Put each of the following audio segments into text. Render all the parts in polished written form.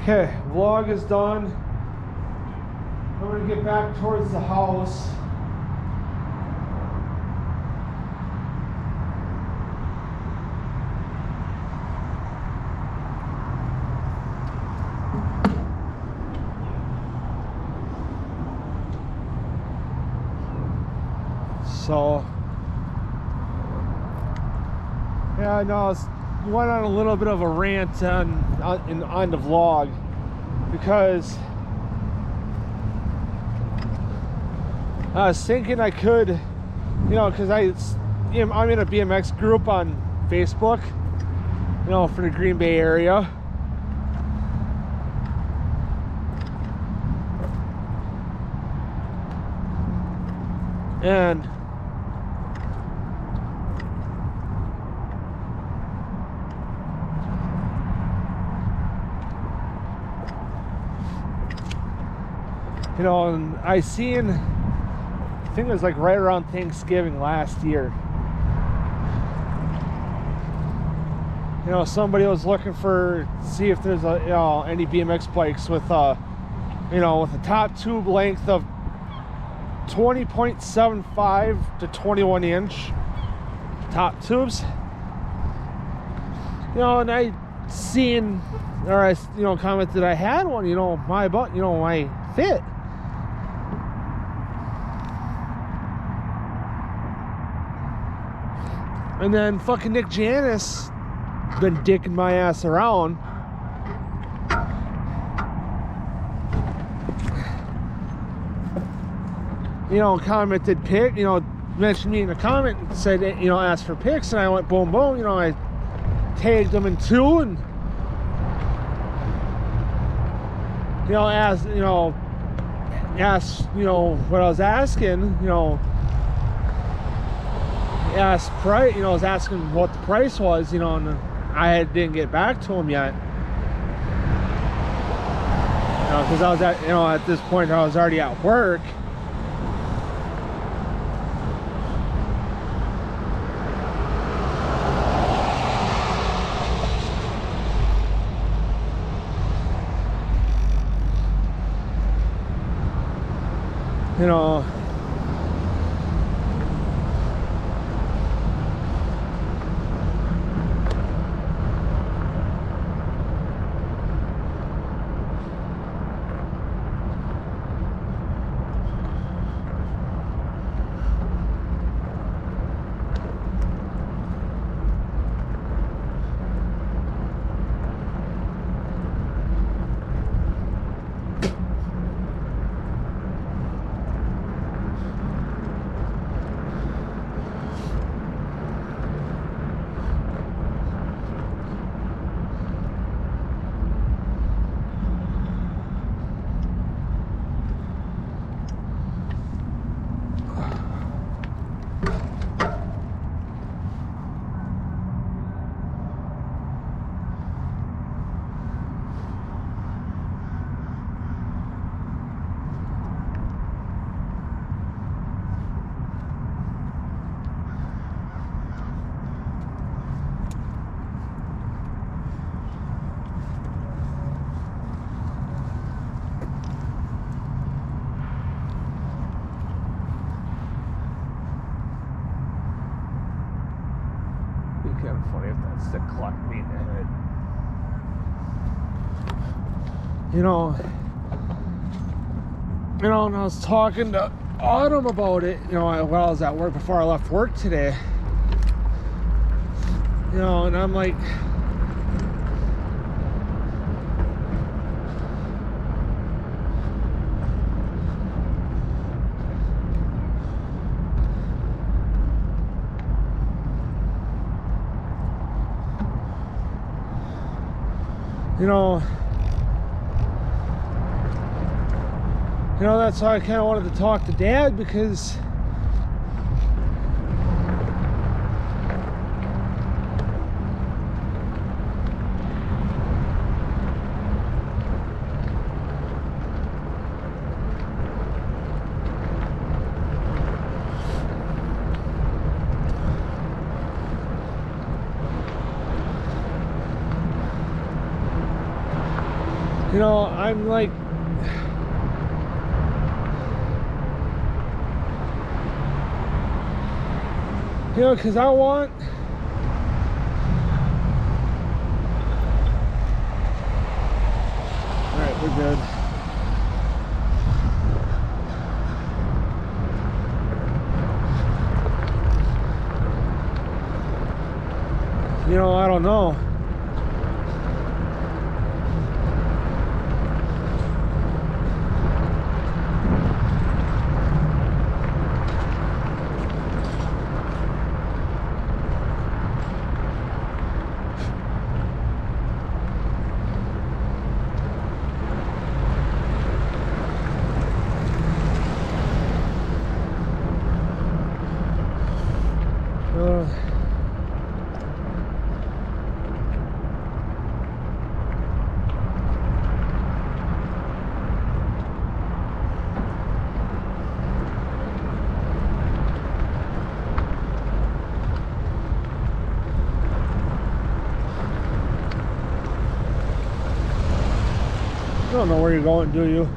Okay, vlog is done. I'm gonna get back towards the house. So, yeah, no, I went on a little bit of a rant on the vlog because I was thinking I could, you know, because I'm in a BMX group on Facebook, you know, for the Green Bay area. And you know, and I seen, I think it was like right around Thanksgiving last year. You know, somebody was looking for, see if there's a, you know, any BMX bikes with you know, with a top tube length of 20.75 to 21 inch top tubes. You know, and I seen, or I, you know, commented I had one, you know, my butt, you know, my fit. And then fucking Nick Janis been dicking my ass around. You know, commented pic, you know, mentioned me in a comment and said, you know, asked for pics, and I went boom boom, you know, I tagged them in two and, you know, asked, you know, what I was asking, you know, asked price, you know, I was asking what the price was, you know, and didn't get back to him yet. You know, because I was at, you know, at this point I was already at work. You know, kind of funny if that's the clock me in the head. You know, and I was talking to Autumn about it, you know, while I was at work before I left work today. You know, and I'm like, you know, that's why I kind of wanted to talk to Dad, because You know, I'm like, you know, because I want, all right, we're good. You know, I don't know. You don't know where you're going, do you?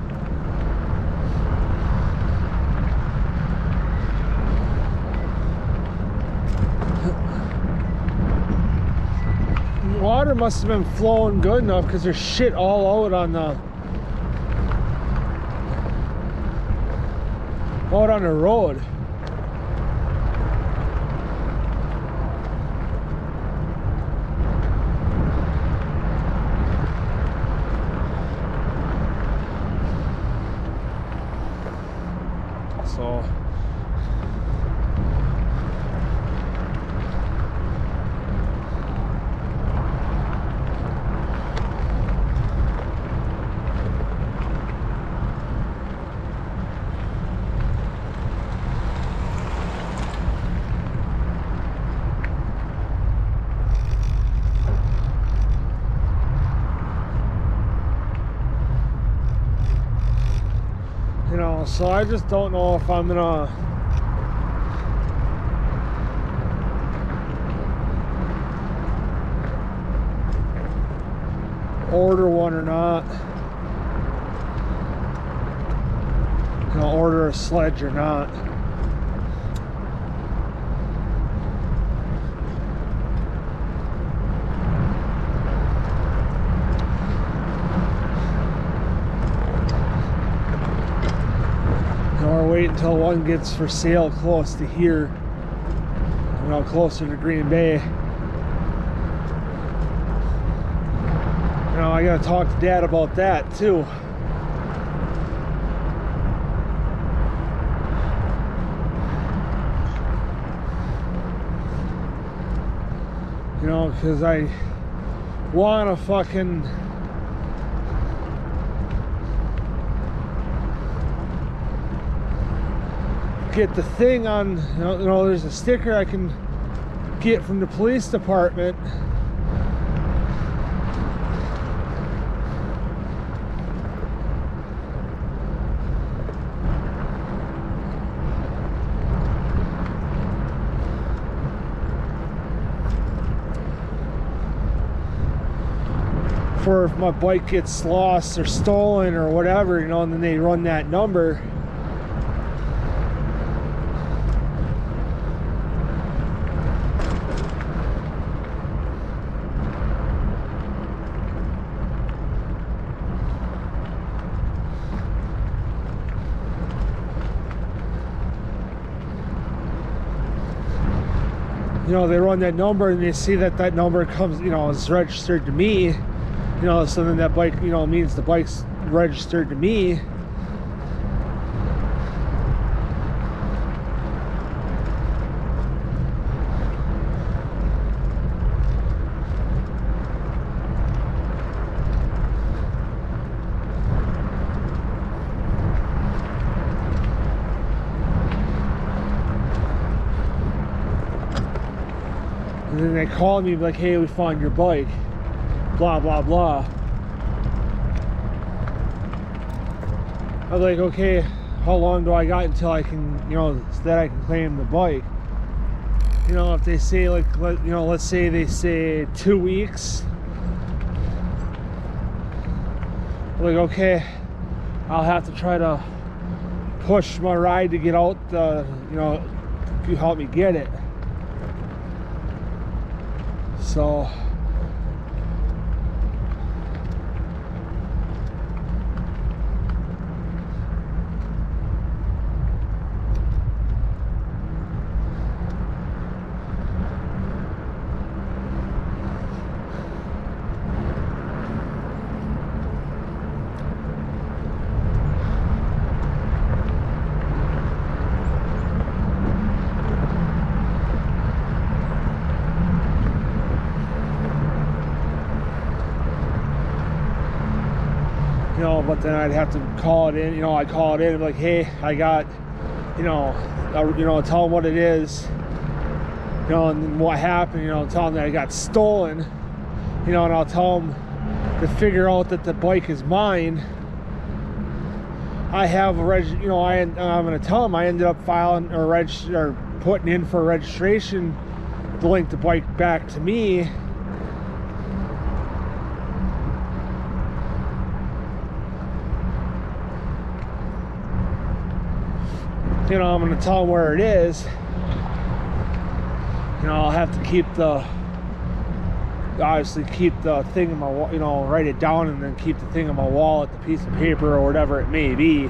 Water must have been flowing good enough because there's shit all out on the road. So you know, so I just don't know if I'm gonna order one or not. You know, order a sledge or not. Or wait until one gets for sale close to here, you know, closer to Green Bay. You know, I gotta talk to Dad about that too. You know, because I want to fucking get the thing on, you know, there's a sticker I can get from the police department. For if my bike gets lost or stolen or whatever, you know, and then they run that number. You know, they run that number and they see that that number comes, you know, is registered to me. You know, so then that bike, you know, means the bike's registered to me. And then they call me like, hey, we found your bike. Blah, blah, blah. I was like, okay, how long do I got until I can, you know, so that I can claim the bike? You know, if they say like, you know, let's say they say 2 weeks. like, okay, I'll have to try to push my ride to get out, you know, if you help me get it. So you know, but then I'd have to call it in, you know, I call it in and be like, hey, I got, you know, tell them what it is, you know, and what happened, you know, tell them that I got stolen, you know, and I'll tell them to figure out that the bike is mine. I have a you know, I'm going to tell them I ended up filing or putting in for registration to link the bike back to me. You know, I'm going to tell them where it is. You know, I'll have to obviously keep the thing in my, you know, write it down and then keep the thing in my wallet, the piece of paper or whatever it may be.